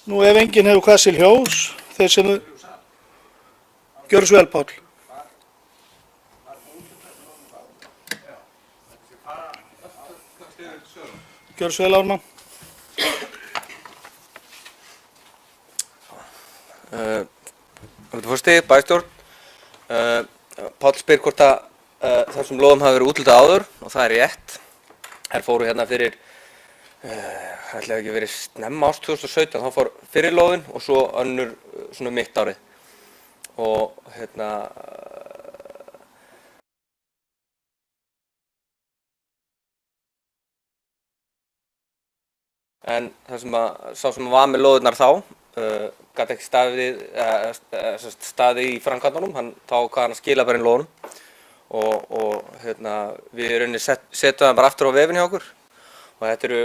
Nú ef enginn hefur hvað sér ljós, þeir sem gjörðu svo vel, Páll. Gjörðu svo vel, Ármann. Forseti, bæjarstjórn. Páll spyr hvort að þessum lóðum hafi verið úthlutað áður og það er rétt. Þær fóru hérna fyrir, ætlaði ekki verið snemma árs 2017, þá fór fyrir lóðin og svo önnur svona mitt árið. Og hérna, en það sem að, sá sem var með lóðirnar þá, gat ekki staðið í framkvæmdunum, þá ákvað hann að skila bara inn lóðunum og hérna, við í rauninni setjum það bara aftur á vefinn hjá okkur og þetta eru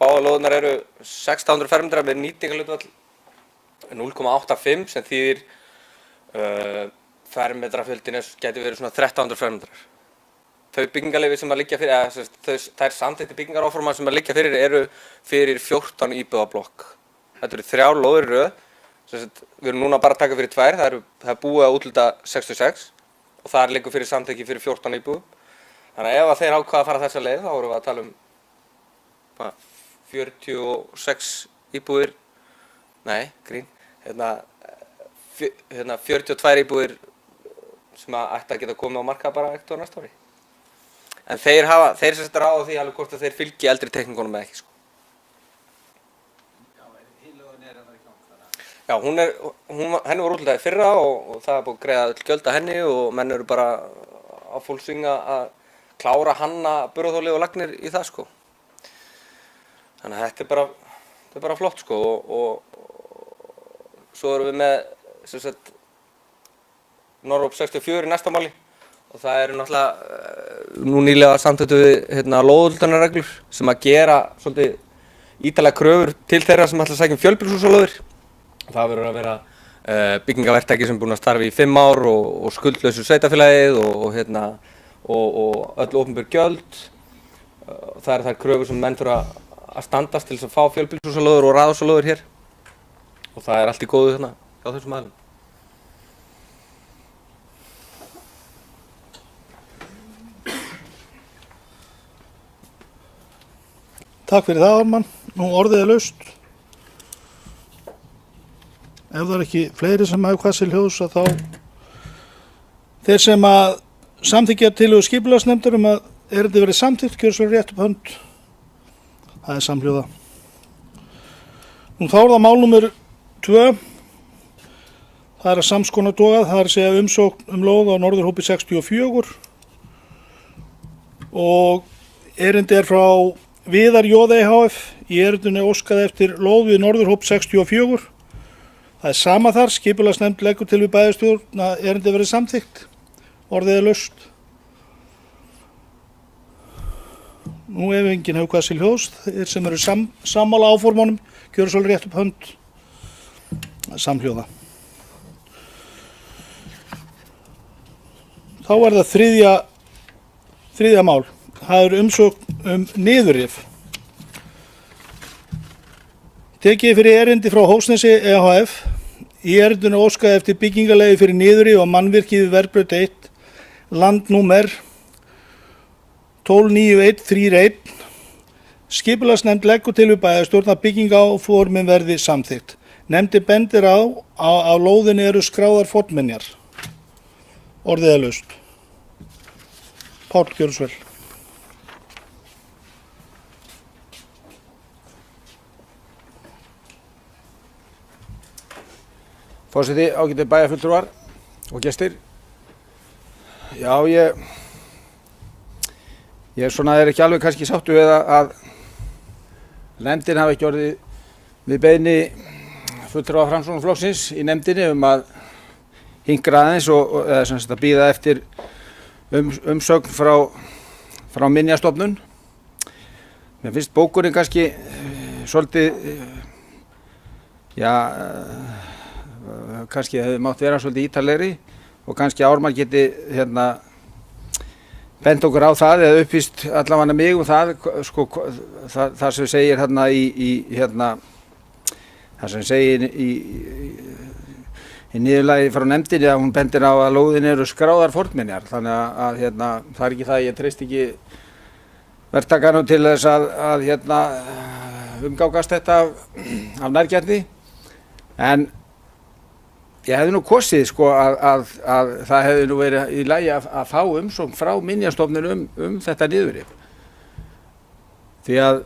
báðar lóðurnar eru 1600 fermetrar með nýtingarhlutfall 0,85 sem þýðir fermetrafjöldin gæti verið svona 1300 fermetrar. Þau byggingarleyfi sem að liggja fyrir, þær samþykktu byggingaráformar sem að liggja fyrir eru fyrir 14 íbúðablokk. Þetta eru 3 lóðir í röð, við erum núna bara að taka fyrir 2, það er búið að úthluta 66 og þar liggur fyrir samþykki fyrir 14 íbúðum. Þannig að ef þeir ákvaða að fara þessa leið, þá vorum við að tala um 46 íbúðir, nei, grín, 42 íbúðir sem að ætti að geta komið á markað bara ekkert á næsta ári. En þeir ráða því alveg hvort að þeir fylgi eldri teikningunum eða ekki, sko. Já, henni var úthlutað í fyrra og það er búið að greiða öll gjöld að henni og menn eru bara á full swing að klára hanna burðarþoli og lagnir í það, sko. Þannig að þetta er bara flott, sko, og svo erum við með Norrop 64 í næsta máli og það eru náttúrulega, nú nýlega samþykktu við lóðuhlutunarreglur sem að gera svolítið ítarlega kröfur til þeirra sem ætla að sækja fjölbýlishús á lóðir. Það verður að vera byggingaverktaki sem er búin að starfa í 5 ár og skuldlausu sveitarfélagið og öll opinber gjöld. Það eru þær kröfur sem menn þurfa að standast til þess að fá fjölbýlishúsalóðir og raðhúsalóðir hér. Og það er allt í góðu hjá þessum aðilum. Takk fyrir það, Ármann. Nú orðið er laust. Ef það er ekki fleiri sem hafa hvað sér ljós að þá þeir sem að samþykkja tillögu skipulagsnefndar að erindi verið samþykkt gjörðu svo rétt upp hönd. Það er samhljóða. Nú þá er það mál númer 2. Það er að samskonar dogað, það er að segja umsókn lóð á Norðurhópi 64 og erindi er frá Viðar J. EHF. Í erindinu óskaði eftir lóð við Norðurhóp 64. Það er sama þar, skipulagsnefnd leggur til við bæjarstjórn að erindi verið samþykkt. Orðið er laust. Nú ef enginn hefur hvað sér ljós, þeir sem eru sammála áformunum, gjörðu svo rétt upp hönd. Samhljóða. Þá er það þriðja mál. Það er umsókn niðurrif. Tekið fyrir erindi frá Hósnesi EHF. Í erindinu óskaði eftir byggingarleyfi fyrir niðurrif á mannvirki við Verbraut 1, landnúmer 129131. Skipulagsnefnd leggur til við bæjarstjórn að byggingaráformin verði samþykkt. Nefndin bendir á lóðinni eru skráðar fornminjar. Orðið er laust. Páll, gjörðu svo vel. Forseti, ágætu bæjarfulltrúar og gestir. Já, ég svona er ekki alveg kannski sáttur við að nefndin hafi ekki orðið við beiðni fulltrúa Framsóknarflokksins í nefndinni að hinkra aðeins eða sem sagt að bíða eftir umsögn frá Minjastofnun. Mér finnst bókurinn kannski svolítið, kannski hefði mátt vera svolítið ítarlegri og kannski Ármann geti bent okkur á það eða upplýst allavega mig það, sko, það sem segir í Það sem segir í niðurlagi frá nefndinni að hún bendir á að lóðin eru skráðar fornminjar, þannig að það er ekki það, ég treysti ekki verktakanum til þess að umgákast þetta af nærgætni, en ég hefði nú kosið sko að það hefði nú verið í lagi að fá umsókn frá Minjastofnun þetta niðurrif, því að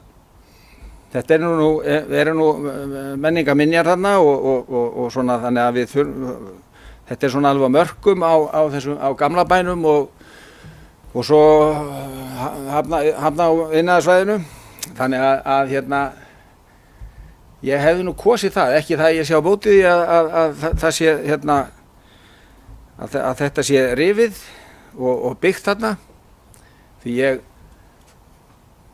þetta eru nú menningarminjar þarna og svona, þannig að þetta er svona alveg á mörkum á gamla bænum og svo hafna á iðnaðarsvæðinu, þannig að ég hefði nú kosið það, ekki það ég sé á móti því að það sé að þetta sé rifið og byggt þarna, því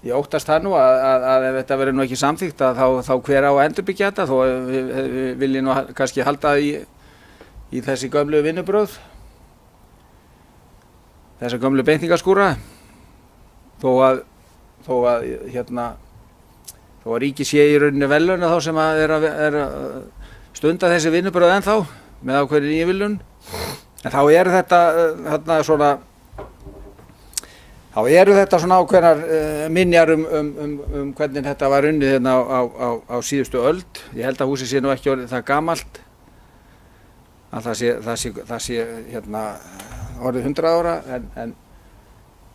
ég óttast það nú að ef þetta verður nú ekki samþykkt að þá hver á að endurbyggja þetta, þó við viljum nú kannski halda í þessi gömlu vinnubrögð, þessa gömlu beitingaskúra, þó að ríkið sé í rauninni verðlauna þá sem er að stunda þessi vinnubrögð ennþá með ákveðinni ívilnun, en þá eru þetta svona ákveðnar minjar hvernig þetta var unnið hérna á síðustu öld. Ég held að húsið sé nú ekki orðið það gamalt að það sé orðið 100 ára,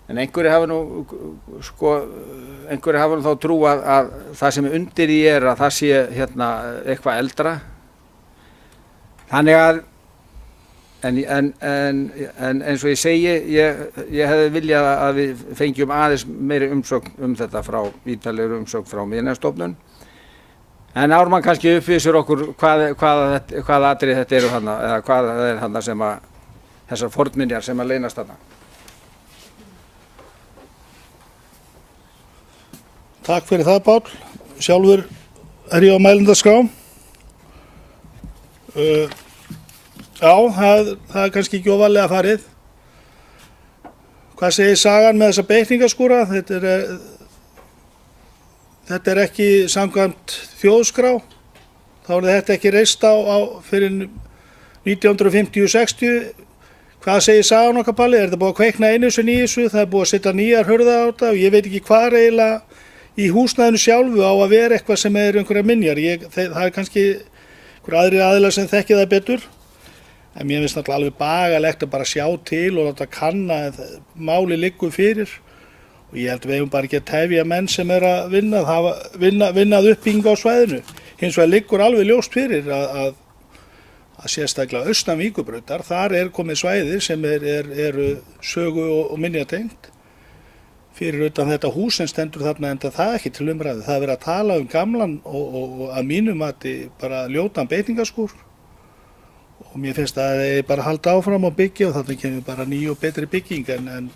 en einhverjir hafa nú þá trú að það sem undir í að það sé eitthvað eldra, þannig að en eins og ég segi, ég hefði viljað að við fengjum aðeins meiri umsögn þetta ítarlegri umsögn frá Minjastofnun, en Ármann kannski uppvísir okkur hvaða atriði þetta eru þarna, eða hvað það er þarna sem að þessar fornminjar sem að leynast þarna. Takk fyrir það, Páll. Sjálfur er ég á mælendaskrá. Já, það er kannski ekki ofarlega farið. Hvað segir sagan með þessa beitingaskúra? Þetta er ekki samkvæmt þjóðskrá. Þá er þetta ekki reist fyrir 1950-60. Hvað segir sagan okkar, Palli? Er þetta búið að kveikna einu sinni í þessu? Það er búið að setja nýjar hurðar á þetta og ég veit ekki hvað eiginlega í húsnæðinu sjálfu á að vera eitthvað sem er einhverja minjar. Það er kannski einhver aðrir aðilar sem þekki það betur. En mér finnst náttúrulega alveg bagalegt að bara sjá til og láta kanna máli liggur fyrir. Og ég held við eigum bara ekki að tefja menn sem er að vinna að uppbyggingu á svæðinu. Hins vegar liggur alveg ljóst fyrir að sérstaklega austan Víkurbrautar, þar er komið svæði sem eru sögu og minjatengt. Fyrir utan þetta hús sem stendur þarna enda það ekki til umræðu. Það er verið að tala gamlan og að mínu mati bara ljótan beitingaskúr. Og mér finnst að það er bara að halda áfram og byggja og þarna kemur bara ný og betri bygging en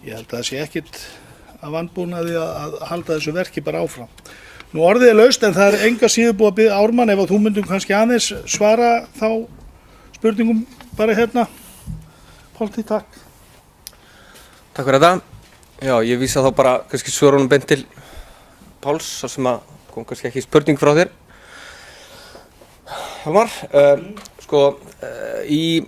ég held að það sé ekkit að vanbúnaði að halda þessu verki bara áfram. Nú orðið er laust en það er enga síður búið að byggja Ármann ef þú myndum kannski aðeins svara þá spurningum bara hérna. Pálti, takk. Takk fyrir þetta. Já, ég vísa þá bara kannski svörunum beint til Páls, svo sem að kom kannski ekki spurning frá þér. Hjálmar, í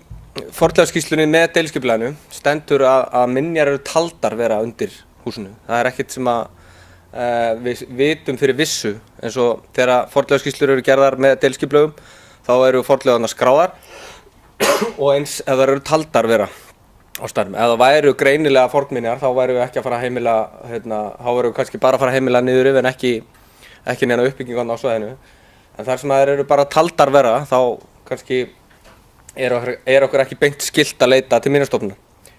fornleifaskýrslunni með deiliskipulaginu stendur að minjar eru taldar vera undir húsinu. Það er ekkert sem að við vitum fyrir vissu, eins og þegar fornleifaskýrslur eru gerðar með deiliskipulagum þá eru fornleifarnar skráðar og eins ef það eru taldar vera á staðnum. Ef það væru greinilega fornminjar þá væru við ekki að fara að heimila, þá væru við kannski bara að fara að heimila niður en ekki neina uppbyggingu á svæðinu. En þar sem það eru bara taldar vera þá kannski er okkur ekki beint skylt að leita til Minjastofnunar.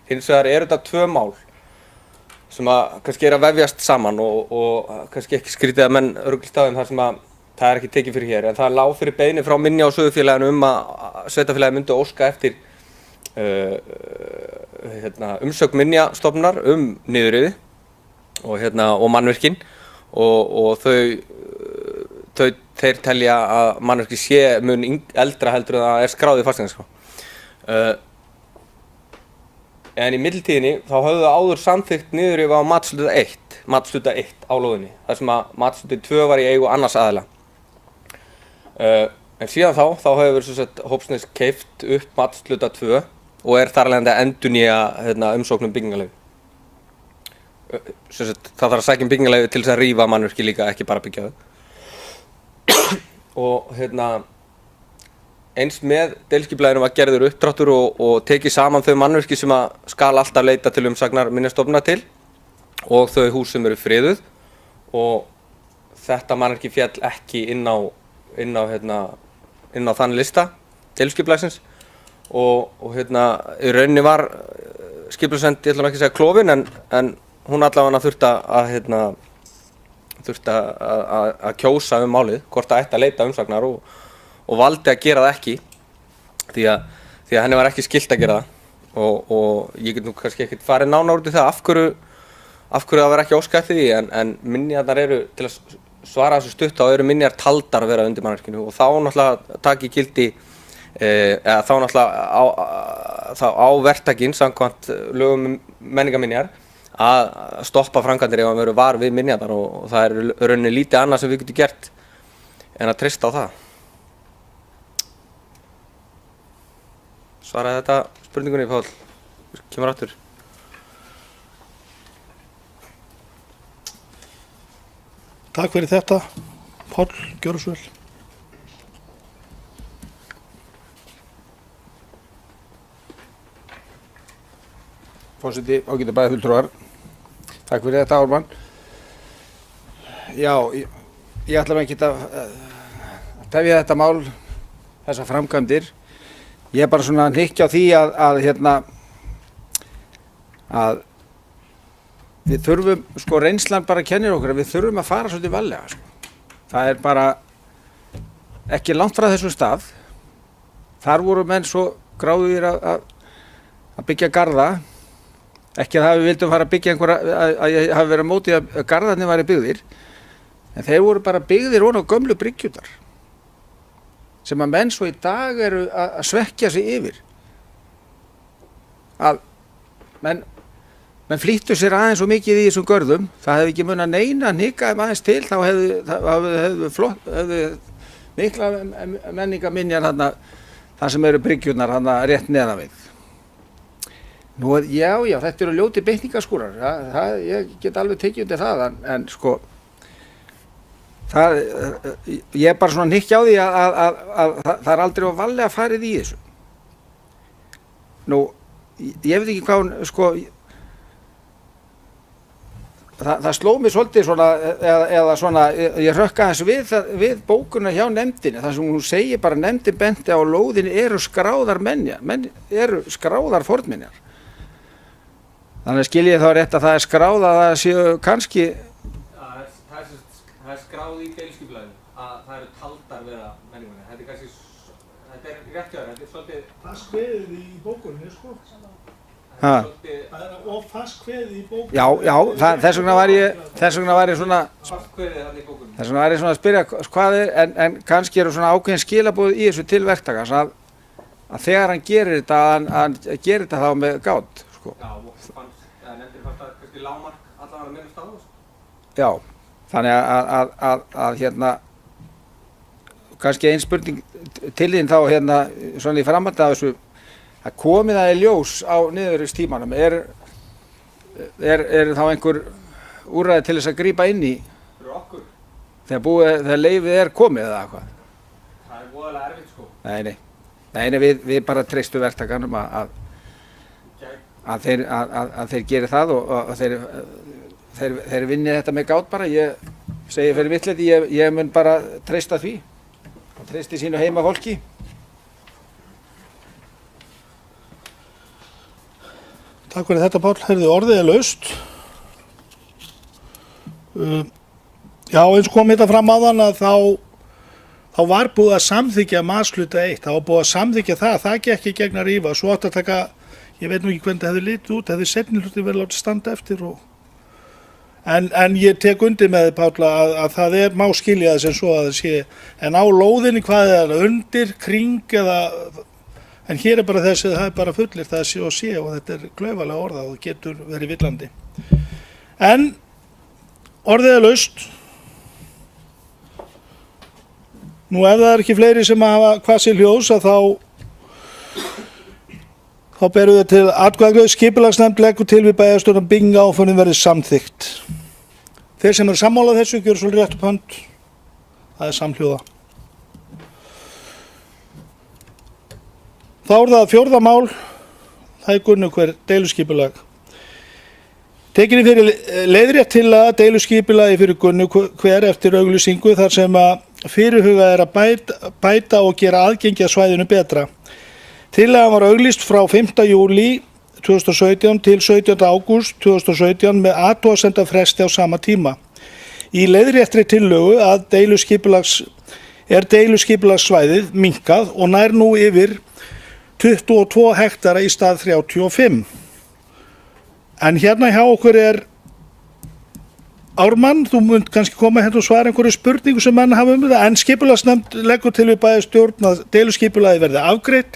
Hins vegar eru þetta tvö mál sem að kannski er að vefjast saman og kannski ekki skrítið að menn örugglega staðum þar sem að það er ekki tekið fyrir hér. En það lá fyrir beiðni frá Minja- og sögufélaginu að sveitarfélagið myndi óska eftir umsögn Minjastofnunar niðurriði og mannvirkin og þeir telja að mannvirki sé mun eldra heldur en það er skráð í fasteignaskrá. En í millitíðinni þá höfðu það áður samþykkt niðurrif á matshluta 1 á lóðinni, þar sem að matshluti 2 var í eigu annars aðila. En síðan þá hefur sem sagt Hópsnes keypt upp matshluta 2 og þar alveg að endurnýja umsókn byggingarleyfi. Sem sagt, það þarf að sækja byggingarleyfi til þess að rífa mannvirki líka, ekki bara byggja þau. Og eins með deiliskipulaginu var gerður uppdráttur og tekið saman þau mannvirki sem að skal alltaf leita til umsagnar Minjastofnunar til og þau hús sem eru friðuð, og þetta mannvirki féll ekki inn á þann lista deiliskipulagsins og í rauninni var skipulagsnefnd, ég ætla ekki að segja klofin, en hún allavega þurfti að kjósa málið, hvort það ætti að leita umsagnar og valdi að gera það ekki því að henni var ekki skylt að gera það og ég get nú kannski ekkert farið nánar út í það af hverju það var ekki óskað eftir því, en minjarnar eru, til að svara þessu stutt, þá eru minjar taldar að vera undir mannvirkinu og þá náttúrulega taki gildi eða þá náttúrulega á verktakinn samkvæmt lögum menningarminjar að stoppa framkvæmdir ef hann verður var við minjarnar og það er rauninni lítið annað sem við getum gert en að treysta á það. Svaraði þetta spurningunni, Páll? Kemur aftur. Takk fyrir þetta, Páll, gjörðu svo vel. Forseti, ágætu bæjarfulltrúar. Takk fyrir þetta, Ármann. Já, ég ætla mig ekki að tefja þetta mál, þessar framkvæmdir. Ég bara svona hnykkja á því að við þurfum, reynslan bara kennir okkur að við þurfum að fara svolítið varlega, Það er bara ekki langt frá þessum stað. Þar voru menn svo gráðugir að byggja garða. Ekki að við vildum fara að byggja að ég hafi verið á móti að garðarnir væri byggðir. En þeir voru bara byggðir ofan á gömlu bryggjurnar. Sem að menn svo í dag eru að svekkja sig yfir. Að menn flýttu sér aðeins svo mikið í þessum görðum, það hefði ekki munað neina að hnika þeim aðeins til, þá hefðu mikla menningarminjar þar sem eru bryggjurnar rétt neðan við. Nú, já, þetta eru ljóti beitningaskúrar, ég get alveg tekið undir það, en ég er bara svona hnykkja á því að það er aldrei varlega farið í þessu. Nú, ég veit ekki hvað hún, það sló mig svolítið svona, eða svona, ég hrökka hans við bókuna hjá nefndinni, þar sem hún segir bara nefndin benti á lóðinni eru skráðar eru skráðar fornminjar. Þannig skil ég þá rétt að það er skráð að það séu kannski... Það er skráð í deiliskipulaginu að það eru taldar vera menningarminjar. Þetta er kannski, þetta er rétt hjá þér, þetta er svolítið... Það skveðið í bókunni, Það er of fast kveðið í bókunni. Já, þess vegna var ég svona... Þess vegna var ég svona að spyrja hvað en kannski eru svona ákveðin skilaboð í þessu til verktakans að þegar hann gerir þetta, hann gerir þetta þá með gát, Já, nefndir fannst það kannski lágmark allavega að minnast á það, Já, þannig að kannski ein spurning til þín þá svona í framhaldi af þessu að komið það í ljós á niðurrifstímanum er þá einhver úrræði til þess að grípa inn í fyrir okkur. þegar leyfið er komið eða hvað? Það er voðalega erfitt, Nei, við bara treystum verktakanum að þeir geri það og þeir vinni þetta með gát bara. Ég segi fyrir mitt leyti, ég mun bara treysta því og treysti sínu heima fólki. Takk fyrir þetta, Páll. Heyrðu, orðið er laust. Já, eins kom þetta fram áðan að þá var búið að samþykkja matshluta 1. Það var búið að samþykkja það gekk í gegn að rífa. Svo átti að taka, ég veit nú ekki hvernig það hefði litið út, hefði seinni hluti verið látið standa eftir. En ég tek undir með þið, Páll, að það má skilja það sem svo að það sé. En á lóðinni hvað er það, undir, kring eða... En hér er bara það er bara fullir það sé og þetta er klaufalega orðað og getur verið villandi. En orðið er laust. Nú ef það ekki fleiri sem hafa hvað sér ljós að þá berum við til atkvæðagreiðslu. Skipulagsnefnd leggur til við bæjarstjórn að byggingaráformin verði samþykkt. Þeir sem eru sammála þessu gjöra svo rétt upp hönd. Það samhljóða. Þá það 4. mál. Það Gunnuhver deiluskipulag. Tekinni fyrir leiðrétt tillaga deiluskipulagi fyrir Gunnuhver eftir auglýsingu þar sem að fyrirhugað er að bæta og gera aðgengi að svæðinu betra. Tillagan var auglýst frá 5. júlí 2017 til 17. ágúst 2017 með athugasemdafresti á sama tíma. Í leiðréttri tillögu að deiluskipulagssvæðið minnkað og nær nú yfir 22 hektara í stað 35. En hérna hjá okkur Ármann, þú munt kannski koma hérna og svara einhverju spurningu sem menn hafa það, en skipulagsnefnd leggur til við bæjarstjórn að deiluskipulagið verði afgreitt.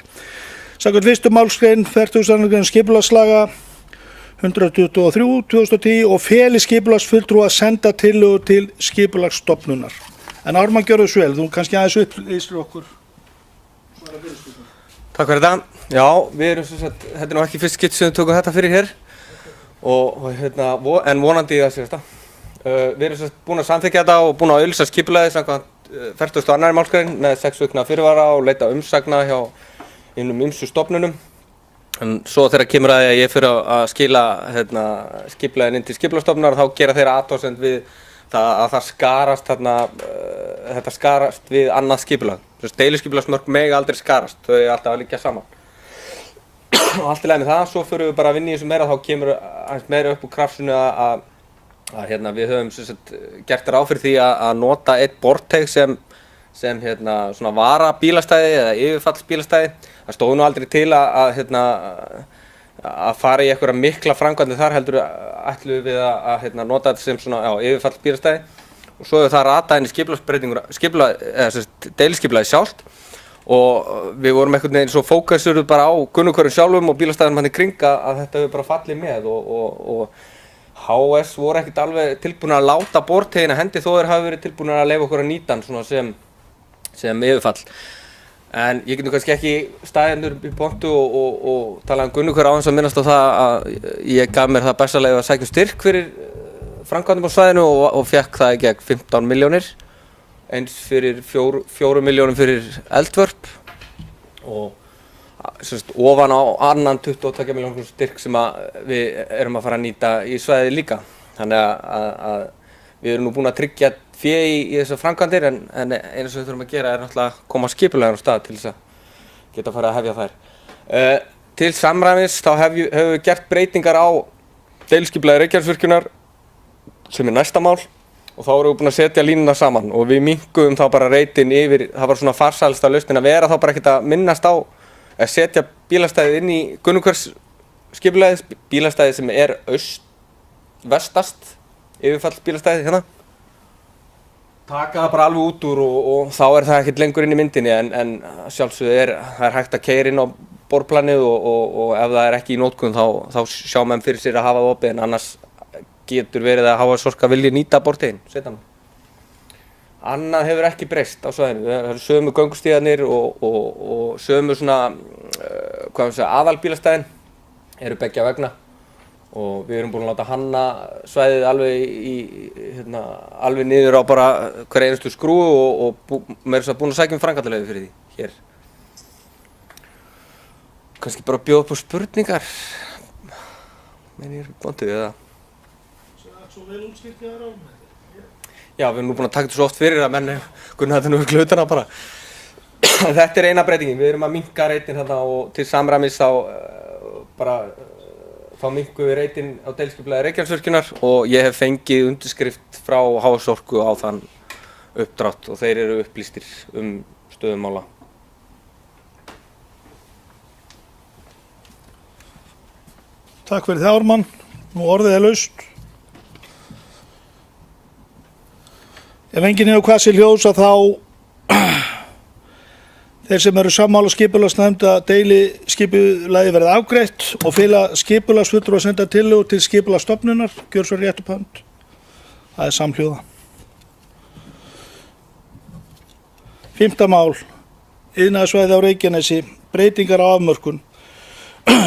Samkvæmt 1. málsgrein 40. skipulagslaga 123/2010 og feli skipulagsfulltrúa að senda tillögu til skipulagsstofnunar. En Ármann, gjörðu svo vel, þú kannski aðeins upplýsir okkur. Takk fyrir þetta. Já, við erum þetta nú ekki fyrst skipt sem við tökum þetta fyrir hér en vonandi það sé þetta. Við erum búin að samþykkja þetta og búin að auglýsa skipulagið samkvæmt 42. málsgrein með 6 vikna fyrirvara og leita umsagna hjá ýmsum stofnunum. En svo þegar kemur að ég fyrir að skila skipulagið inn til skipulagsstofnunar þá gera þeirra athugasemd við það að það skarast þetta skarast við annað skipulag. Deiluskipulagsmörk mega aldrei skarast, þau eru alltaf að liggja saman. Og allt í lagi með það, svo fyrir við bara að vinna í þessu meira, þá kemur aðeins meira upp úr krafsinu að við höfum gert ráð fyrir því að nota eitt borteig sem svona varabílastæði eða yfirfallsbílastæði. Það stóð nú aldrei til að fara í einhverja mikla framkvæmdir þar, heldur ætluðum við að nota þetta sem svona yfirfallsbílastæði. Og svo hefur það ratað inn í deiluskipulagið sjálft og við vorum einhvern veginn svo fókusuð bara á Gunnuhverfum sjálfum og bílastæðunum hann í kring að þetta hefur bara fallið með og HS voru ekkert alveg tilbúin að láta bortegina hendi þó þeir hafi verið tilbúin að leyfa okkur að nýta hann svona sem yfirfall. En ég get nú kannski ekki staðið í pontu og talað um Gunnuhver á þess að minnast á það að ég gaf mér það besta leið að sækja styrk fyrir framkvæmdum á svæðinu og fekk það í gegn 15 milljónir, eins fyrir 4 milljónum fyrir eldvörp og ofan á annan 22 milljónum styrk sem við erum að fara að nýta í svæðið líka. Þannig að við erum nú búin að tryggja fé í þessar framkvæmdir en eina sem við þurfum að gera náttúrulega að koma skipulegan á stað til þess að geta að fara að hefja þær. Til samræmis þá höfum við gert breytingar á deiliskipulagi Reykjanesvirkjunar sem næsta mál og þá erum við búin að setja línuna saman og við minnkuðum þá bara reitin yfir, það var svona farsælsta lausnin að vera þá bara ekkert að minnast á að setja bílastæðið inn í Gunnuhversskipulagið, bílastæðið sem vestast yfirfallsbílastæðið hérna. Taka það bara alveg út úr og þá það ekkert lengur inn í myndinni en sjálfsögðu það hægt að keyra inn á borðplanið og ef það ekki í notkun þá sjá menn fyrir sér að hafa það opið en annars getur verið að hafa sorka vilji nýta borteginn setan. Annað hefur ekki breyst á svæðinu. Það eru sömu göngustígarnir og sömu svona aðalbílastæðin eru beggja vegna og við erum búin að láta hanna svæðið alveg niður á bara hver einustu skrúfu og meira svo búin að sækja framkvæmdaleyfi fyrir því hér. Kannski bara bjóða upp á spurningar. Menn ég bóndið eða? Svo vel útskýrt ég þar á með Já, við erum nú búin að taka þetta svo oft fyrir að menn kunna þetta nú við glutana bara. Þetta eina breytingin, við erum að minnka reitin þarna og til samræmis þá minnkum við reitin á deiliskipulagi Reykjanesvirkjunar og ég hef fengið undirskrift frá HS Orku á þann uppdrátt og þeir eru upplýstir stöðu mála. Takk fyrir það, Ármann. Nú orðið laust. Ef enginn hefur hvað sér ljós að þá þeir sem eru sammála skipulagsnefnd að deiliskipulagið verði afgreitt og fela skipulagsfulltrúa að senda tillögu til skipulagsstofnunar, gjör svo rétt upp hönd. Það samhljóða. 5. mál, iðnaðarsvæði á Reykjanesi, breytingar á afmörkun.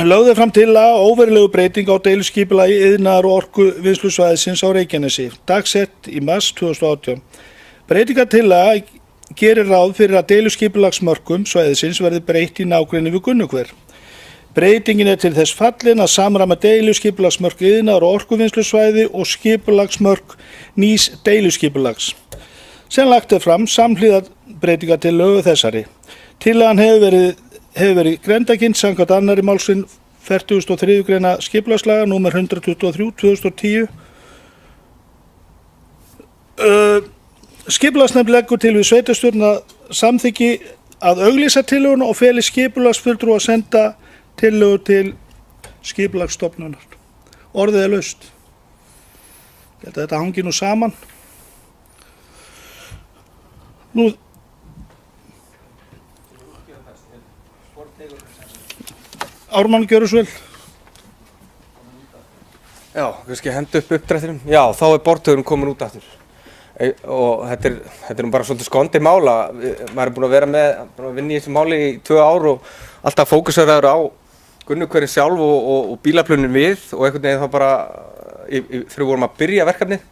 Lögð fram tillaga óveruleg breyting á deiliskipulagi iðnaðar- og orkuvinnslusvæðisins á Reykjanesi, dagsett í mars 2018. Breytingartillaga gerir ráð fyrir að deiliskipulagsmörkum svæðisins verði breytt í nágrenni við Gunnugver. Breytingin til þess fallin að samræma deiliskipulagsmörk iðnaðar- og orkuvinnslusvæði og skipulagsmörk nýs deiliskipulags, sem lagt fram samhliða breytingartillögu þessari. Tillagan hefur verið grenndarkynnt samkvæmt 2. málsgrein 43. greina skipulagslaga númer 123/2010. Skipulagsnefnd leggur til við sveitarstjórn að samþykki að auglýsa tillöguna og feli skipulagsfulltrúa að senda tillögu til skipulagsstofnunar. Orðið er laust. Ég held að þetta hangi nú saman. Nú Ármann, gjörðu svo vel. Já, kannski henda upp uppdrættinum. Já, þá er borðtaugun komin út aftur. Og þetta er nú bara svolítið skondið mála. Maður er búinn að vera vinna í þessu máli í 2 ár og alltaf fókuseraður á Gunnugverið sjálf og bílaplunin við og einhvern veginn þá bara þegar við vorum að byrja verkefnið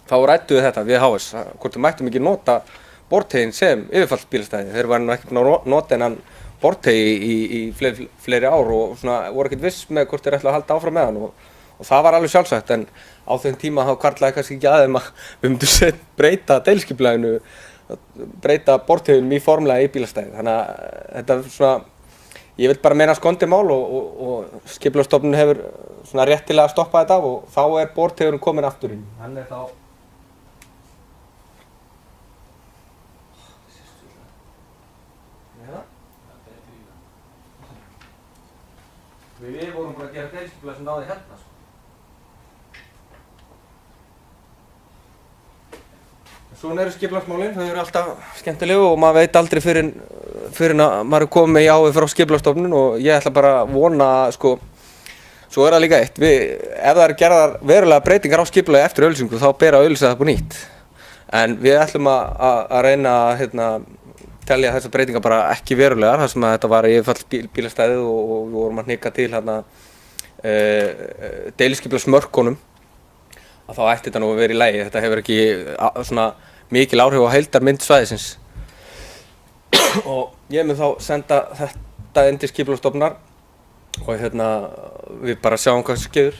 þá ræddu við þetta við HS hvort við mættum ekki nota borðtegin sem yfirfallsbílastæði. Þeir var ekki búin að nota hennan borðtegi í fleiri ár og svona voru ekkert viss með hvort þeir ætla að halda áfram með hann og það var alveg sjálfsagt en á þeim tíma þá hvarflaði kannski ekki að þeim að við myndum breyta deiliskipulaginu, breyta borðteginum í formlega í bílastæði. Þannig að þetta er svona, ég vil bara meina skondið mál og skipulagsstofnun hefur svona réttilega að stoppa þetta og þá er borðtegurinn komin aftur inn. Hann er þá Við vorum bara að gera deiliskipulag sem náði hérna sko. Svona eru skipulagsmálin, þau eru alltaf skemmtilegu og maður veit aldrei fyrir að maður er komið í frá skipulagsstofnun og ég ætla bara að vona sko, svo er það líka eitt, ef það eru gerðar verulega breytingar á skipulagi eftir auglýsingu þá ber að auglýsa það upp á nýtt. En við ætlum að reyna að telja þessar breytingar bara ekki verulegar þar sem að þetta var yfirfall bílastæðið og við vorum að hnika til deiliskipulagsmörkunum að þá ætti þetta nú að vera í lagi. Þetta hefur ekki svona mikil áhrif á heildarmynd svæðisins. Og ég mun þá senda þetta inn til skipulagsstofnunar og við bara sjáum hvað skeður.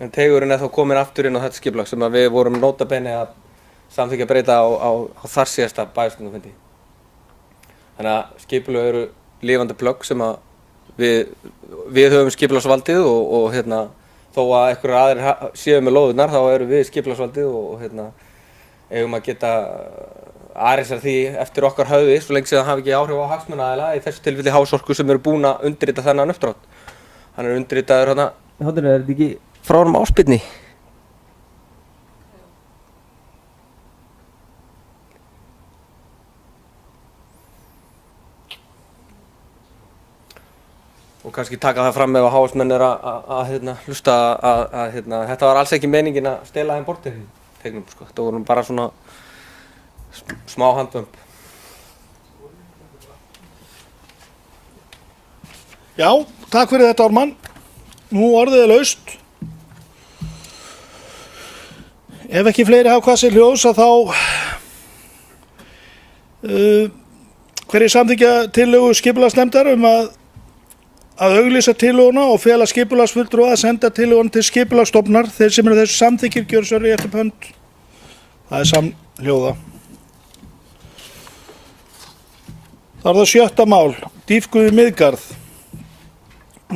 En tegurinn er þá komin aftur inn á þetta skipulag sem að við vorum nota bene að samþykkja að breyta á þar síðasta bæjarstjórnarfundi. Þannig að skipulög eru lifandi plögg sem að við höfum skipulagsvaldið og þó að einhverjar aðrir séu með lóðurnar þá eru við skipulagsvaldið og eigum að geta aðreisa því eftir okkar höfði svo lengi sem það hafi ekki áhrif á hagsmunaaðila í þessu tilfelli Hásorku sem eru búin að undirrita þennan uppdrátt. Hann er undirritaður er þetta ekki frá honum Ásbirni? Og kannski taka það fram ef að HS-menn er að hlusta að þetta var alls ekki meiningin að stela þeim borðtegnum sko. Þetta voru bara svona smá handvömb. Já, takk fyrir þetta Ármann. Nú orðið er laust. Ef ekki fleiri hafa hvað sér ljós að þá hverjir samþykkja tillögu skipulagsnefndar að auglýsa tillöguna og fela skipulagsfulltrúa að senda tillöguna til skipulagsstofnunar. Þeir sem eru þessu samþykkir gjöra svo rétt upp hönd. Það er samhljóða. Það er það 7. mál, dýpkuð við Miðgarð.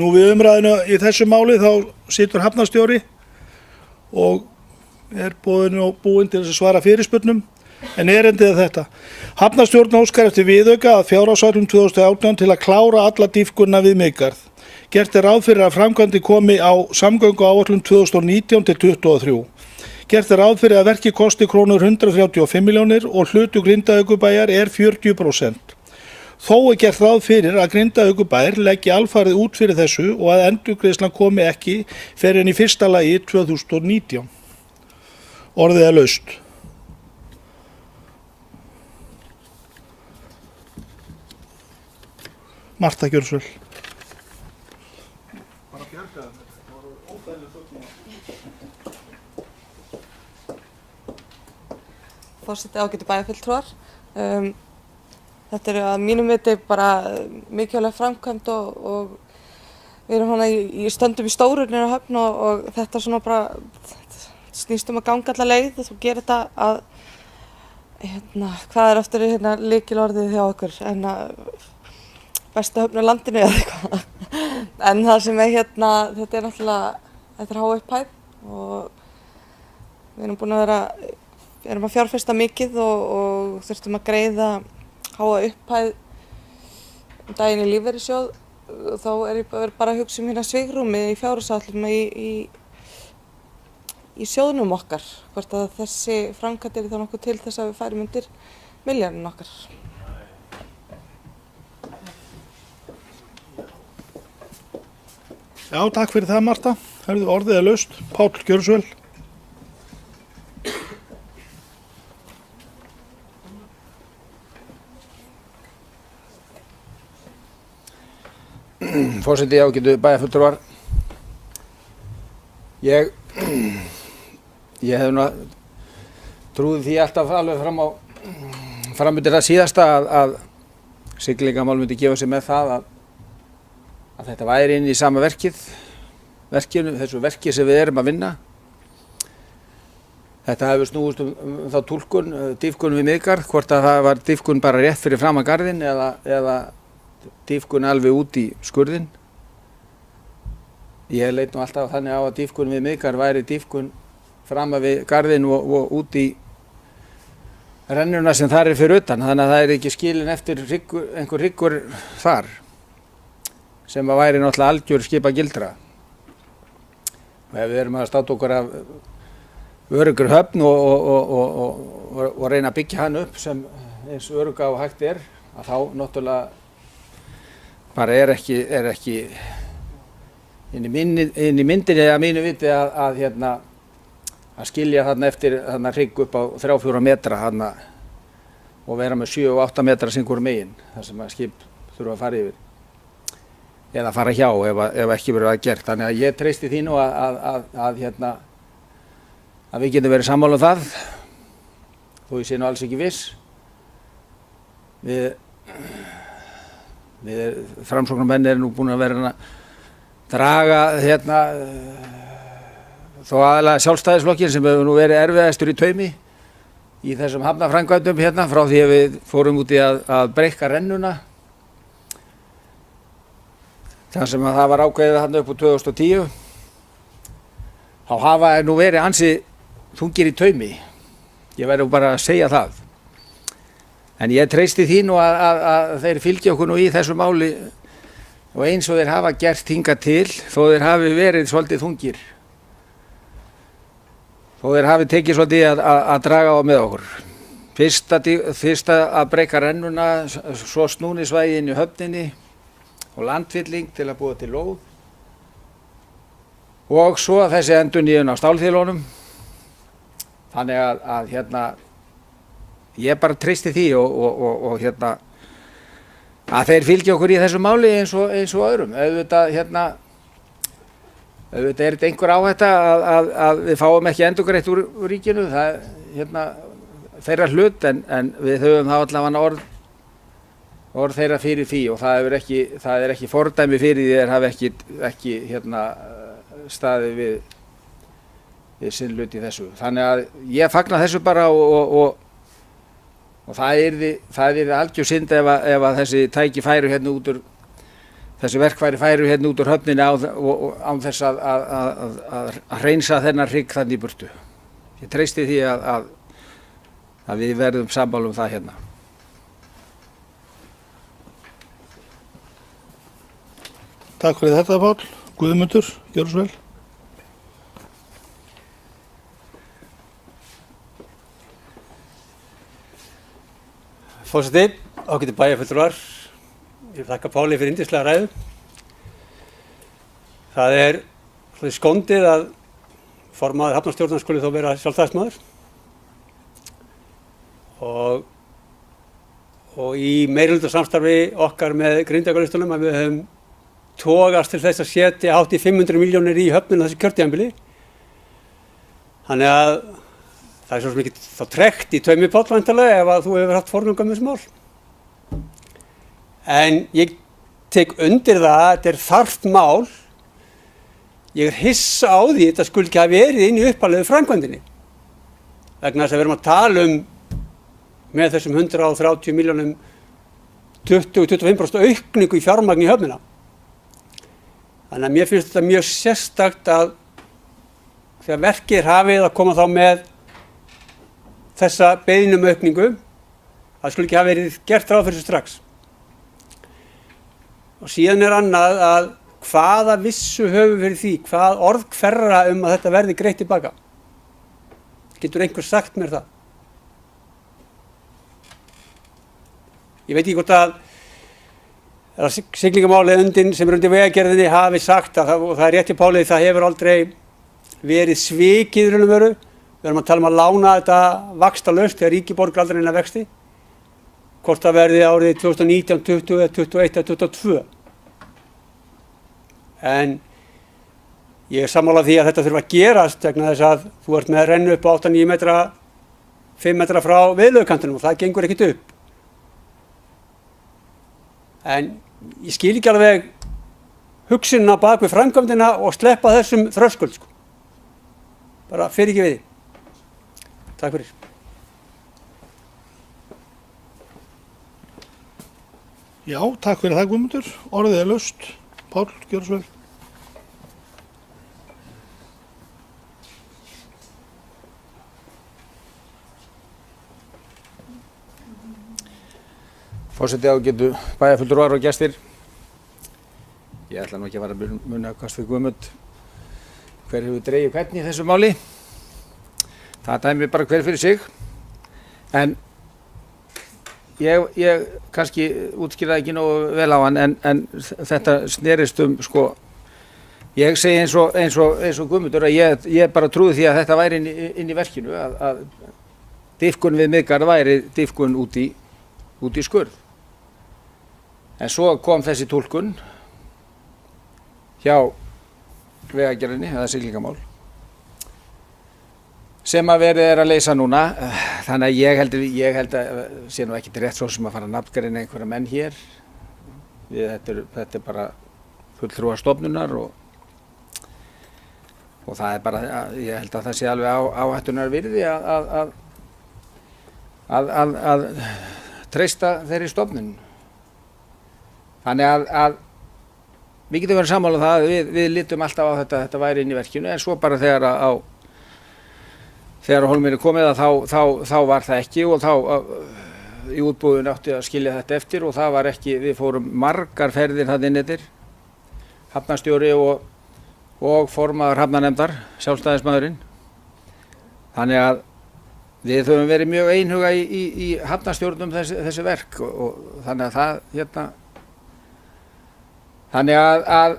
Nú við umræðinu í þessu máli þá situr hafnarstjóri og er búinn til þess að svara fyrirspurnum. En erindið er þetta. Hafnarstjórn óskar eftir viðauka að fjárhagsáætlun 2018 til að klára alla dýpkunna við Miðgarð. Gert er ráð fyrir að framkvæmdir komi á samgönguáætlun 2019 til 2023. Gert er ráð fyrir að verkið kosti krónur 135 milljónir og hlutur Grindavíkurbæjar er 40%. Þó er gert ráð fyrir að Grindavíkurbær leggi alfarið út fyrir þessu og að endurgreiðslan komi ekki fyrr en í fyrsta lagi 2019. Orðið er laust. Marta, gjörðu svo vel. Forseti, ágætu bæjarfulltrúar. Þetta er að mínum viti bara mikilvæg framkvæmd og við erum hana stöndum í Stórurnir á Höfn og þetta svona bara snýst að ganga alla leið og gera þetta að hvað aftur lykilorðið hjá okkur en bestu höfn á landinu eða eitthvað. En það sem þetta er náttúrulega, þetta er há upphæð og við erum búin að erum að fjárfesta mikið og þurftum að greiða háa upphæð daginn í lífeyrissjóð. Þá ég bara að hugsa svigrúmið í fjárhagsáætlun í sjóðnum okkar, hvort að þessi framkvæmd þá nokkuð til þess að við færum undir milljarðinn okkar. Já, takk fyrir það, Marta. Orðið er laust. Páll, gjörðu svo vel. Forseti, ágætu bæjarfulltrúar. Ég hef trúið því alltaf alveg fram undir það síðasta að siglingamál myndi gefa sig með það að þetta væri inn í sama þessu verki sem við erum að vinna. Þetta hefur snúist þá túlkun, dýpkun við Miðgarð, hvort að það var dýpkun bara rétt fyrir framan garðinn eða dýpkun alveg út í skurðinn. Ég leit alltaf þannig á að dýpkun við Miðgarð væri dýpkun framan við garðinn og út í rennuna sem þar fyrir utan, þannig að það ekki skilin eftir einhver hryggur þar sem að væri náttúrulega algjör skipagildra. Og ef við erum að státa okkur af öruggur höfn og reyna að byggja hann upp sem eins örugga og hægt að þá náttúrulega bara er ekki inn í myndinni að mínu viti að skilja þarna eftir hrygg upp á 3-4 metra og vera með 7 og 8 metra sem hvort megin þar sem að skip þurfa að fara yfir eða fara hjá ef ekki verið að gert. Þannig að ég treysti því nú að við getum verið sammála um það, þó ég sé nú alls ekki viss. Við framsóknarmenn erum nú búin að vera að draga þó aðalega Sjálfstæðisflokkinn sem hefur nú verið erfiðastur í taumi í þessum hafnarframkvæmdum frá því að við fórum út í að breikka rennuna. Þar sem að það var ákveðið þarna upp úr 2010, þá hafa nú verið ansi þungir í taumi. Ég verður bara að segja það. En ég treysti því nú að þeir fylgja okkur nú í þessu máli og eins og þeir hafa gert hingað til, þó þeir hafi verið svolítið þungir. Þó þeir hafi tekið svolítið að draga á með okkur. Fyrsta að breikka rennuna, svo snúnisvægi inn í höfninni og landfylling til að búa til lóð og svo þessi endurnýjun á stálþýlunum. Þannig að ég bara treysti því og að þeir fylgja okkur í þessu máli eins og öðrum. Auðvitað er þetta einhver áhætta að við fáum ekki endurgreitt úr ríkinu, það þeirra hlut en við höfum það allavega orð þeirra fyrir því og það er ekki fordæmi fyrir því þeir hafa ekki staðið við sinn hlut í þessu. Þannig að ég fagna þessu bara og það yrði algjör synd ef að þessi tæki færu út úr þessi verkfæri færu út úr höfninni án þess að hreinsa þennan hrygg þannig í burtu. Ég treysti því að við verðum sammála um það hérna. Takk fyrir þetta, Páll. Guðmundur, gjörðu svo vel. Forseti, ágætu bæjarfulltrúar, ég þakka Páli fyrir yndislega ræðu. Það er svolítið skondið að formaður hafnarstjórnar skuli þó vera sjálfstæðismaður og og í meirihlutasamstarfi okkar með Grindavíkurlistunum að við höfum togast til þess að setja hátt í 500 milljónir í höfnina þessi kjörtímabili. Þannig að það er svo sem ekki þá trekt í taumi Páll væntanlega ef að þú hefur haft forgöngu um þessu mál. En ég tek undir það að þetta er þarft mál. Ég er hissa á því þetta skuli ekki hafa verið inn í upphaflegu framkvæmdinni. Vegna þess að við erum að tala með þessum 130 milljónum 20-25% aukningu í fjármagni í höfnina. Þannig að mér finnst þetta mjög sérstakt að þegar verkið er hafið að koma þá með þessa beiðni um aukningu, það skulle ekki hafa verið gert ráð fyrir þessu strax. Og síðan er annað að hvaða vissu höfum fyrir því, hvað orð hverra að þetta verði greitt tilbaka. Getur einhver sagt mér það? Ég veit ekki hvort að siglingamálið sem er undir vegagerðinni hafi sagt og það er rétt í Páli, það hefur aldrei verið svikið í raun og veru. Við erum að tala að lána þetta vaxtalaust þegar ríkið borgar aldrei neina vexti. Hvort það verði árið 2019, 20, 21 eða 22. En ég er sammála því að þetta þurfa að gerast vegna þess að þú ert með að renna upp á 8-9 metra, 5 metra frá viðlögukantinum og það gengur ekkert upp. En ég skil ekki alveg hugsunina bak við framkvæmdina og sleppa þessum þröskuld. Bara fer ekki við því. Takk fyrir. Já, takk fyrir það Guðmundur. Orðið er laust. Páll, gjörðu svo vel. Forseti ágætu bæjarfulltrúar og gestir. Ég ætla nú ekki að fara að muna hvað fyrir Guðmund hver hefur dregið hvern í þessu máli. Það dæmi bara hver fyrir sig. En ég kannski útskýrði ekki nógu vel á hann en þetta snerist sko, ég segi eins og Guðmundur að ég bara trúði því að þetta væri inn í verkinu að dýpkun við Miðgarð væri dýpkun út í skurð. En svo kom þessi túlkun hjá vegagerðinni, eða siglingamál, sem að verið er að leysa núna. Þannig að ég held að sé nú ekki rétt svo sem að fara að nafngreina einhverja menn hér. Þetta er bara fulltrúar stofnunar og það er bara, ég held að það sé alveg áhættunar virði að treysta þeirri stofnun. Þannig að við getum verið sammála um það að við litum alltaf á þetta væri inn í verkinu, en svo bara þegar á hólminn er komið þá var það ekki og þá í útboðinu átti að skilja þetta eftir og það var ekki, við fórum margar ferðir þarna inn eftir, hafnarstjóri og formaður hafnarnefndar, sjálfstæðismaðurinn. Þannig að við höfum verið mjög einhuga í hafnarstjórnum þessi verk og þannig að það þannig að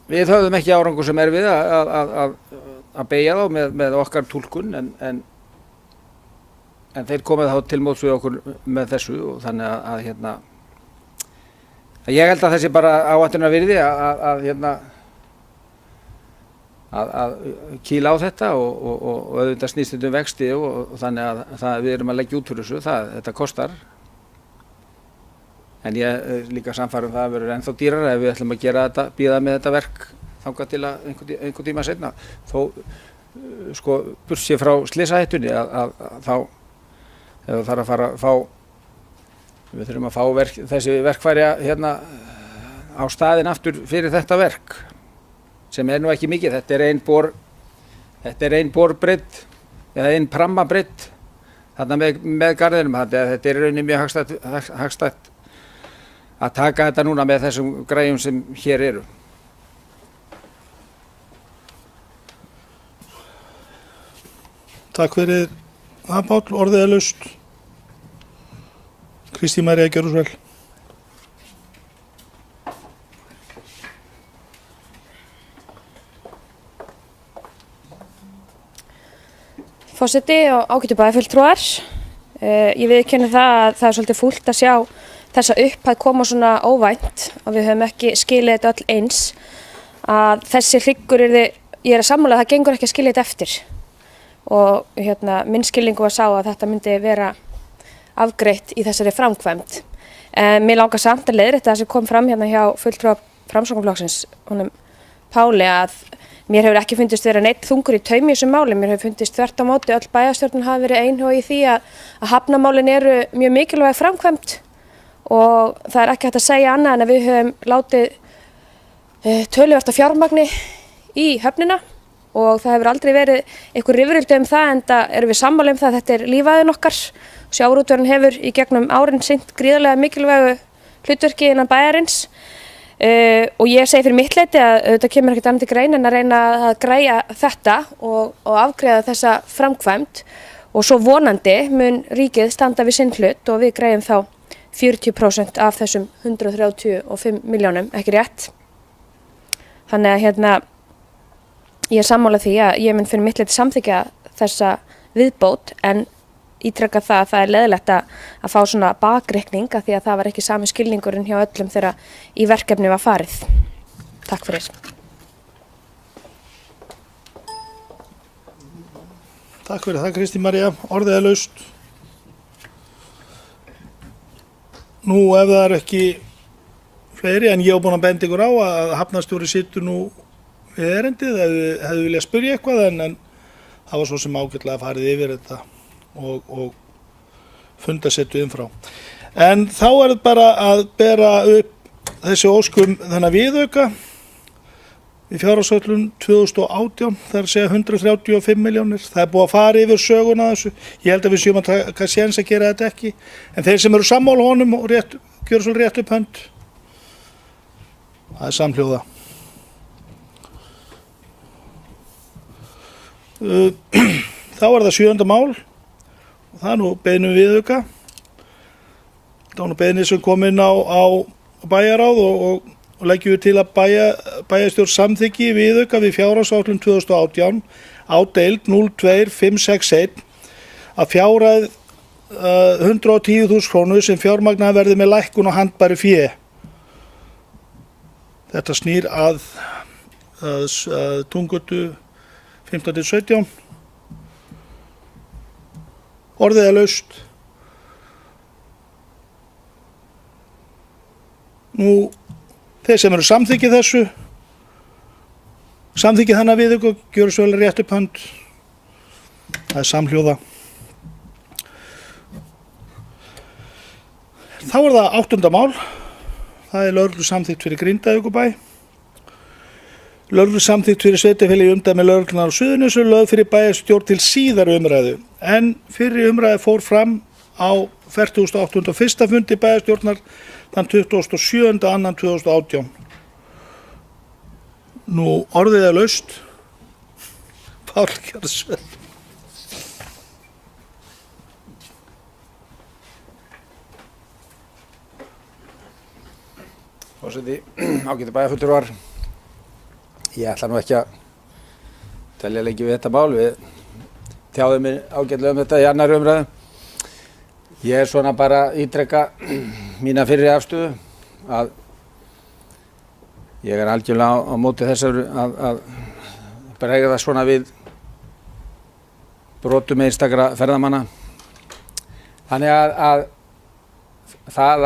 við höfðum ekki árangur sem er við að beygja þá með okkar túlkun en þeir komið þá til móts við okkur með þessu og þannig að ég held að þessi bara áhættunar virði að kýla á þetta og auðvitað snýst þetta vexti og þannig að við erum að leggja út fyrir þessu, þetta kostar. En ég er líka sannfærður það að verður ennþá dýrara ef við ætlum að bíða með þetta verk þangað til að einhvern tíma seinna. Þó, sko, burtséð frá slysahættunni að þá ef það þarf að fara að fá, við þurfum að fá þessi verkfæri á staðinn aftur fyrir þetta verk, sem er nú ekki mikið. Þetta er ein borbreidd eða ein prammabreidd þarna með garðinum. Þetta er í rauninni mjög hagstætt að taka þetta núna með þessum græjum sem hér eru. Takk fyrir það Páll, orðið er laust. Kristín María, gjörðu svo vel. Forseti og ágætu bæjarfulltrúar. Ég viðurkenni það að það svolítið fúlt að sjá þessa upphæð koma svona óvænt og við höfum ekki skilið þetta öll eins. Að þessi hryggur ég sammála að það gengur ekki að skilja þetta eftir. Og minn skilningu var sá að þetta myndi vera afgreitt í þessari framkvæmd. Mér langar samt að leiðrétta það sem kom fram hjá fulltrúa Framsóknarflokksins, honum Páli, að mér hefur ekki fundist vera neitt þungur í taumi í þessum máli. Mér hefur fundist þvert á móti öll bæjarstjórnin hafi verið einhuga í því að hafnamálin eru mjög mikilvæg framkvæmd og það er ekki hægt að segja annað en að við höfum látið töluvert af fjármagni í höfnina og það hefur aldrei verið einhver rifrildi það, enda erum við sammála það að þetta er lífæðin okkar. Sjávarútvegurinn hefur í gegnum árin sinnt gríðarlega mikilvægu hlutverki innan bæjarins. Og ég segi fyrir mitt leyti að þetta kemur ekkert annað til greina en að reyna að græja þetta og afgreiða þessa framkvæmd og svo vonandi mun ríkið standa við sinn hlut og við græjum þá 40% af þessum 135 milljónum, ekki rétt. Þannig að ég er sammála því að ég mun fyrir mitt leyti samþykkja þessa viðbót en ítreka það að það er leiðilegt að fá svona bakreikning af því að það var ekki sami skilningurinn hjá öllum þegar í verkefni var farið. Takk fyrir. Takk fyrir það, Kristín María. Orðið er laust. Nú ef það er ekki fleiri en ég hef búin að benda ykkur á að hafnarstjóri situr nú við erindið, hefðu viljað spyrja eitthvað en það var svo sem ágætlega farið yfir þetta og fundasettu frá. En þá er þetta bara að bera upp þessi óskum þennan viðauka í fjárhagsáætlun 2018, það er að segja 135 milljónir. Það er búið að fara yfir söguna þessu. Ég held að við séum að taka séns að gera þetta ekki. En þeir sem eru sammála honum og gjöra svo rétt upp hönd, það er samhljóða. Þá er það 7. mál. Og það er nú beiðni viðauka. Það var nú beiðni sem kom inn á bæjaráð og leggjum við til að bæjarstjórn samþykki viðauka við fjárhagsáætlun 2018 á deild 02561 að fjárhæð 110.000 krónur sem fjármagnaðar verði með lækkun og handbæru fé. Þetta snýr að Túngötu 15-17. Orðið er laust. Nú, þeir sem eru samþykkið þessu, samþykkið þennan viðauka og gjöra svo vel rétt upp hönd. Það er samhljóða. Þá er það 8. mál. Það er lögreglu samþykkt fyrir Grindavíkurbæ. Lögreglu samþykkt fyrir sveitarfélagi umdæmi lögreglunar á Suðurnesju lögð fyrir bæjarstjórn til síðari umræðu en fyrri umræðu fór fram á 48. fundi bæjarstjórnar þann 27.2.2018. Nú orðið er laust. Pál Kjarsson. Forseti, ágæti bæjarfulltrúar. Ég ætla nú ekki að telja lengi við þetta mál. Við tjáðum mig ágætlega þetta í annarri umræðu. Ég er svona bara að ítreka mína fyrri afstöðu að ég er algjörlega á móti þessar að bregða svona við brotum einstakra ferðamanna. Þannig að það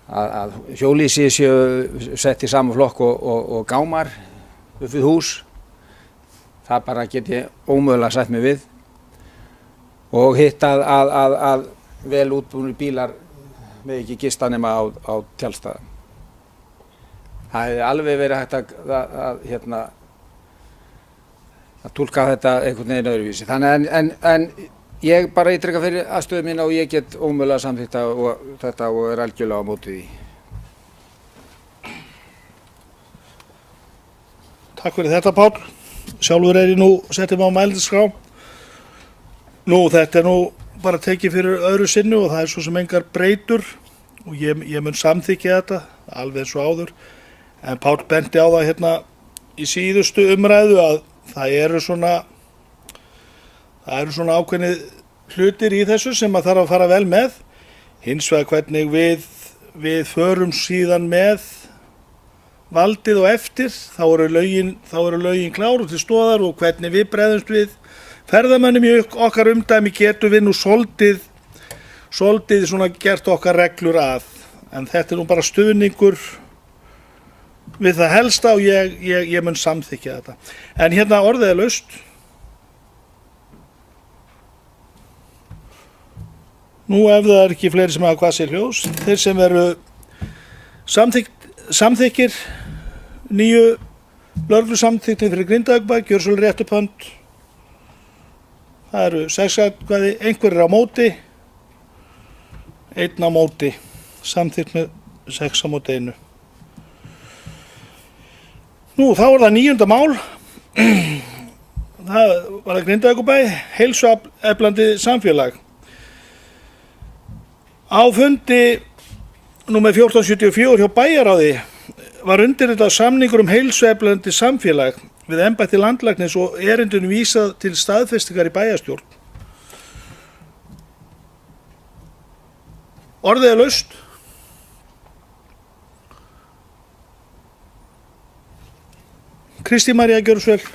að hjólhýsi séu sett í sama flokk og gámar upp við hús, það bara get ég ómögulega sætt mig við. Og hitt að vel útbúnir bílar með ekki gista nema á tjaldstæða. Það hefði alveg verið hægt að túlka þetta einhvern veginn öðruvísi. Þannig en ég bara ítreka fyrir aðstöðu mína og ég get ómögulega samþykkt þetta og er algjörlega á móti því. Takk fyrir þetta, Páll. Sjálfur er ég nú settið mig á mælendaskrá. Nú, þetta er nú bara tekið fyrir öðru sinni og það er svo sem engar breytur og ég mun samþykkja þetta, alveg eins og áður. En Páll benti á það hérna í síðustu umræðu að það eru svona Það eru svona ákveðnir hlutir í þessu sem að þarf að fara vel með. Hins vegar hvernig við förum síðan með valdið og eftir, þá eru lögin klár og til stóðar og hvernig við bregðumst við ferðamönnum í okkar umdæmi getum við nú soldið svona gert okkar reglur að. En þetta er nú bara stuðningur við það helsta og ég mun samþykkja þetta. En hérna orðið er laust. Nú ef það er ekki fleiri sem hafa hvað sér hljós, þeir sem eru samþykkir nýju lögreglusamþykktin fyrir Grindavíkurbæ, gjörsölu rétt upp hönd. Það eru 6 atkvæði, einhverjir á móti, 1 á móti, samþykkt með 6 á móti 1. Nú, þá er það 9. mál. Það var það Grindavíkurbæ, heilsueflandi samfélag. Á fundi númer 1474 hjá bæjarráði var undirritað samningur heilsueflandi samfélag við embætti landlæknis og erindinu vísað til staðfestingar í bæjarstjórn. Orðið er laust. Kristín María, gjörðu svo vel.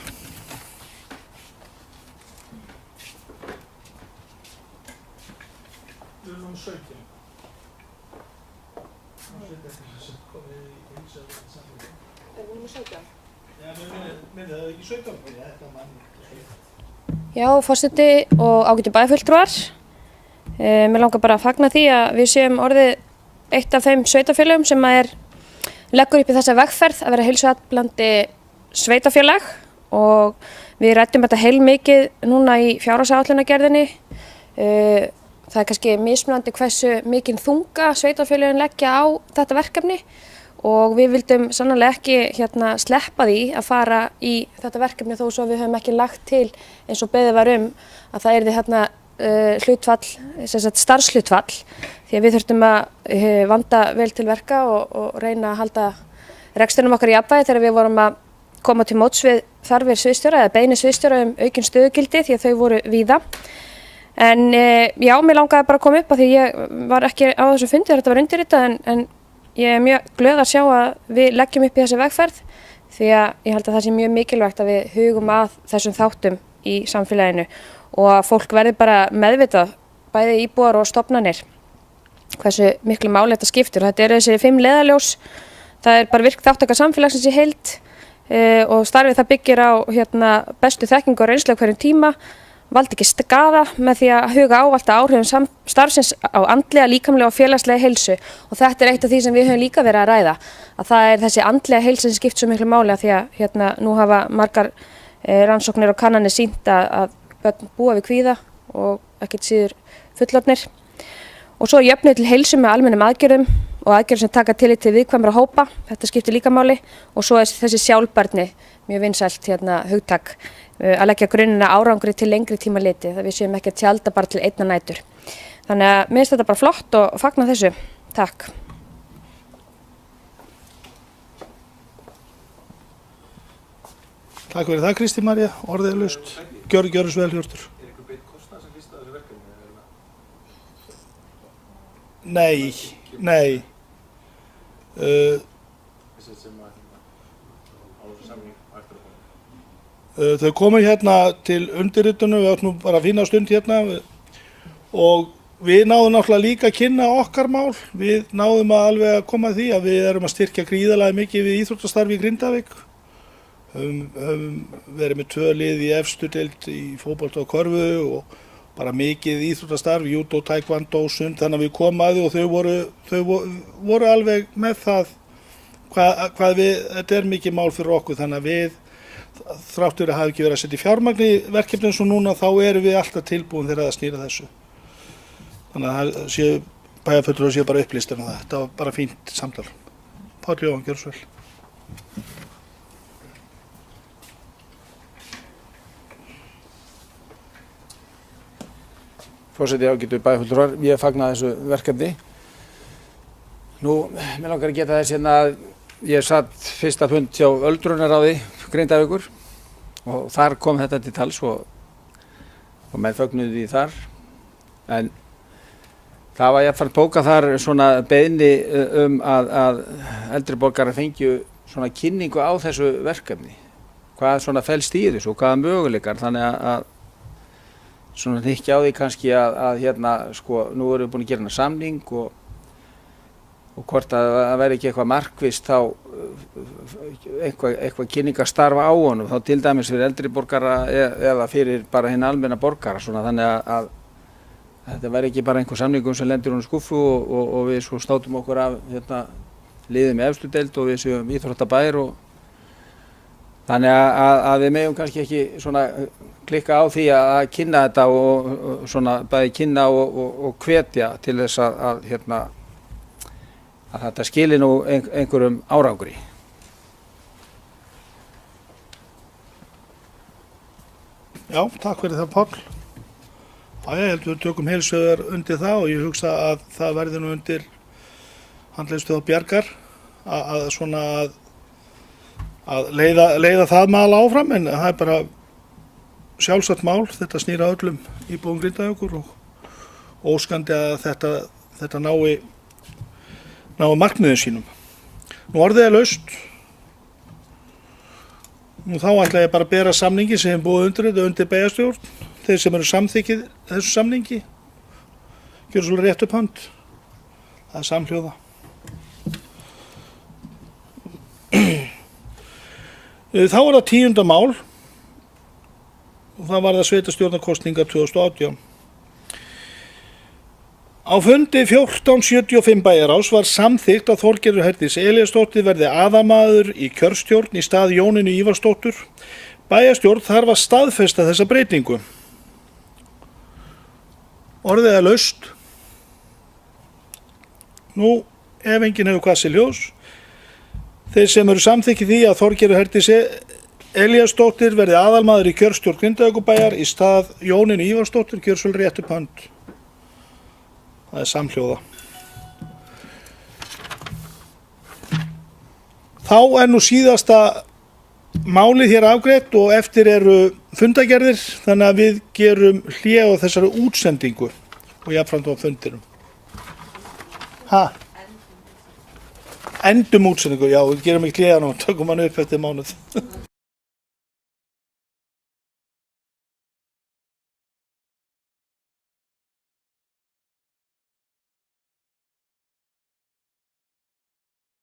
Já, forseti og ágætu bæjarfulltrúar. Mér langar bara að fagna því að við séum orðið eitt af þeim sveitarfélögum sem leggur upp í þessa vegferð að vera heilsueflandi sveitarfélag og við ræddum þetta heilmikið núna í fjárhagsáætlunargerðinni. Það er kannski mismunandi hversu mikinn þunga sveitarfélögin leggja á þetta verkefni og við vildum sannarlega ekki sleppa því að fara í þetta verkefni þó svo við höfum ekki lagt til eins og beðið var að það yrði hlutfall, starfshlutfall því að við þurftum að vanda vel til verka og reyna að halda rekstrinum okkar í jafnvægi þegar við vorum að koma til móts við þarfir sviðsstjóra eða beiðni sviðsstjóra aukin stöðugildi því að þau voru víða. En já, mér langaði bara að koma upp að því ég var ekki á þessu fundi þegar þetta var undirritað en ég er mjög glöð að sjá að við leggjum upp í þessi vegferð því að ég held að það sé mjög mikilvægt að við hugum að þessum þáttum í samfélaginu og að fólk verði bara meðvitað, bæði íbúar og stofnanir, hversu miklu máli þetta skiptir. Og þetta eru þessi 5 leiðarljós, það er bara virk þátttaka samfélagsins í heild og starfið það byggir á bestu þekkingu og reynslu á hverjum tíma, valdi ekki skaða með því að huga ávallt að áhrifum starfsins á andlega, líkamlega og félagslega heilsu og þetta er eitt af því sem við höfum líka verið að ræða að það er þessi andlega heilsa sem skipt svo miklu máli að því að nú hafa margar rannsóknir og kannanir sýnt að börn búa við kvíða og ekkert síður fullorðnir og svo jöfnuð til heilsu með almennum aðgerðum og aðgerðum sem taka tillit til viðkvæmra hópa, þetta skiptir líka máli og svo er þessi sjálfbærni mjög vinsælt hugtak að leggja grunnina árangri til lengri tíma litið, það við séum ekki að tjalda bara til einna nætur. Þannig að mér finnst þetta bara flott og fagna þessu. Takk. Takk fyrir það, Kristín María. Orðið er laust. Gjörðu svo vel, Hjörtur. Er einhver beinn kostnað sem hlýst að þessu verkefni? Nei. Þessi sem á þessu samning á eftir að koma? Þau komu til undirritunu, við áttum bara að finna stund og við náðum náttúrulega líka að kynna okkar mál. Við náðum alveg að koma að því að við erum að styrkja gríðarlega mikið við íþróttastarfi í Grindavík. Höfum verið með 2 lið í efstu deild í fótbolta og körfu og bara mikið íþróttastarf, júdó, taekwondo, sund, þannig að við komum að því og þau voru alveg með það þetta er mikið mál fyrir okkur, þannig að við þráttur að hafa ekki verið að setja fjármagn í verkefnum svo núna þá erum við alltaf tilbúin þegar að snýra þessu. Þannig að það séu bæjarfulltrúar séu bara upplýstir um það. Þetta var bara fínt samtal. Páll Jóhann, gjörðu svo vel. Forseti, ágætu bæjarfulltrúar, ég fagna þessu verkefni. Nú, mér langar að geta þess að ég satt fyrsta fund hjá öldrunarráði Grindavíkur og þar kom þetta til tals og og menn fögnuðu því þar. En það var jafnframt bókað þar svona beiðni að eldri borgarar fengju svona kynningu á þessu verkefni. Hvað svona felst í þessu og hvaða möguleikar, þannig að svona hnykkja á því kannski að hérna sko nú erum við búin að gera samning og hvort að það væri ekki eitthvað markvisst þá eitthvað kynningarstarfa á honum, þá til dæmis fyrir eldri borgara eða fyrir bara hinn almenna borgara, svona þannig að þetta væri ekki bara einhver samningum sem lendir honum skuffu og við svo státum okkur af hérna liðum í efstu deild og við séum íþróttabær og þannig að við megum kannski ekki svona klikka á því að kynna þetta og svona bæði kynna og hvetja til þess að hérna að þetta skili nú einhverjum árangri. Já, takk fyrir það, Páll. Já, ég held við tökum heilsögðar undir það og ég hugsa að það verði nú undir handleiðstöð og Bjargar að svona að leiða það mál áfram, en það er bara sjálfsagt mál, þetta snýr að öllum íbúum Grindavíkur og óskandi að þetta nái markmiðum sínum. Nú orðið er laust. Nú þá ætla ég bara að bera samningi sem er búið undir bæjarstjórn, þeir sem eru samþykkið þessu samningi, gjöra svolítið rétt upp hönd. Það er samhljóða. Þá er það 10. mál og það var það sveitarstjórnarkosningar 2018. Á fundi 1475 bæjarráðs var samþykkt að Þorgerður Herdís Elíasdóttir verði aðalmaður í kjörstjórn í stað Jónínu Ívarsdóttur. Bæjarstjórn þarf að staðfesta þessa breytingu. Orðið er laust. Nú, ef enginn hefur hvað sér ljós, þeir sem eru samþykkið því að Þorgerður Herdís Elíasdóttir verði aðalmaður í kjörstjórn Grindavíkurbæjar í stað Jónínu Ívarsdóttur, gjör svolítið rétt upp hönd. Það er samhljóða. Þá er nú síðasta málið hér afgreitt og eftir eru fundagerðir, þannig að við gerum hlé á þessari útsendingu og jafnframt á fundirum. Endum útsendingu, já, við gerum ekki hlé á nú, tökum hann upp eftir mánuð.